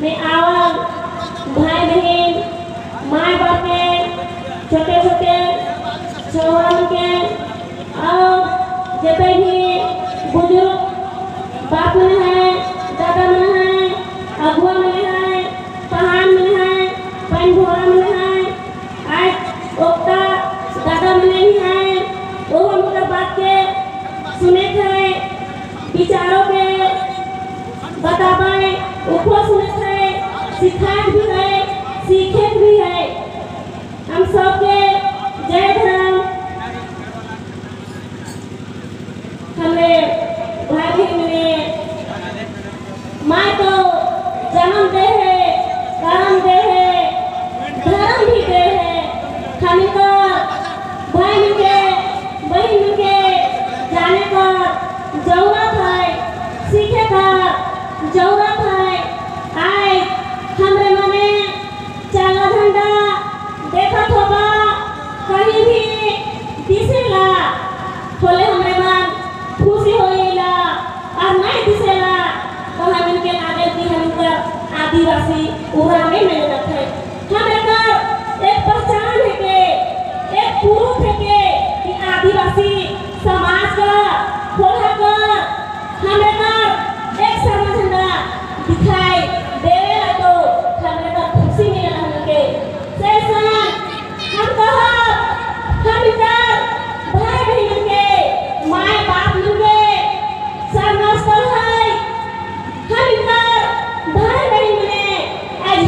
में आवल भाई बहन माँ बाप के छोटे छोटे चौहान के और जितने भी बुजुर्ग बाप में है दादा में है अगुआ में है पहाड़ में है पैन भोरा में है आज ओक्ता दादा में नहीं है वो हम लोग बात के सुने थे विचारों के बताए ऊपर सुने थे सिखाए भी है सीखे भी है हम सबके जय धर्म हमें भाई बहन माँ को जन्म दे है कर्म दे है धर्म भी दे है हमें को भाई मिलके बहन मिलके जाने का जरूरत है सीखे का जरूरत है आए हमरे मने चाला झंडा देखत होगा कहीं भी दिसेला बोले हमरे मन खुशी होइला और नहीं दिसेला तो हम इनके नारे की हम आदिवासी उड़ा में मेहनत है हमें कर एक पहचान है के एक प्रूफ है के कि आदिवासी समाज का खोला कर हमें कर एक शर्मा झंडा दिखाई देवे तो हमें का खुशी मिलेला हमके सैसन हम कहा हम इधर भाई बहन के माँ बाप मिलके सब नमस्कार है हम इधर भाई बहन में आज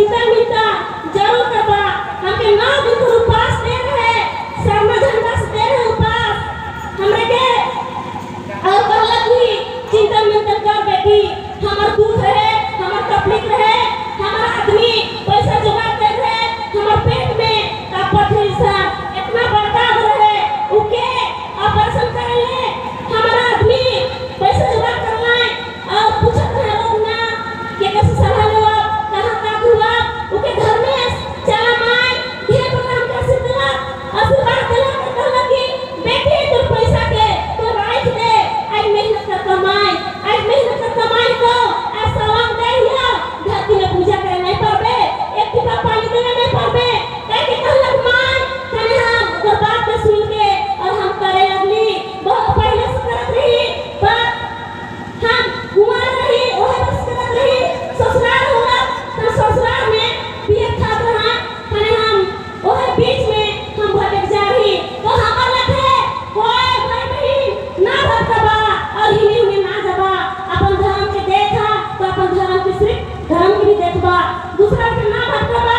चिंता मिलता जरूर करबा हमके 9 दिन के उपास दे रहे शर्मा झंडा से दे रहे उपास हमरे के और कहला कि चिंता मिलता कर बेटी हमर दुख है हमर तकलीफ है हमर आदमी पैसा जुगाड़ कर रहे हमर पेट में का पथरी सा इतना बड़का रहे उके ऑपरेशन करले हमारा आदमी पैसा जुगाड़ करना है और पूछत है लोग ना के कैसे सलाह लेवा कहां का हुआ उके घर में चला माय ढेर प्रोग्राम कैसे दिला आशीर्वाद दिला के कहला कि बेटी तू पैसा के तू राख दे आज मेहनत कर कमाई आज मेहनत कर कमाई को आज सवांग दे लिया धरती में पूजा करे नहीं पावे एक टिपा पानी देने नहीं पावे कह के कहला माय कने हम ओकर बात के सुन के और हम करे लगली बहुत पहले से करत रही पर हम कुमार रही ओहे बस करत रही ससुराल हुआ तो ससुराल में बिया खात रहा कने हम ओहे बीच में हम भटक जा रही तो हमर लगे कोई भाई बहन ना भटकबा और हिनी हुनी ना जाबा अपन धर्म के देखा तो अपन धर्म के सिर्फ धर्म के भी देखबा दूसरा के ना भटकबा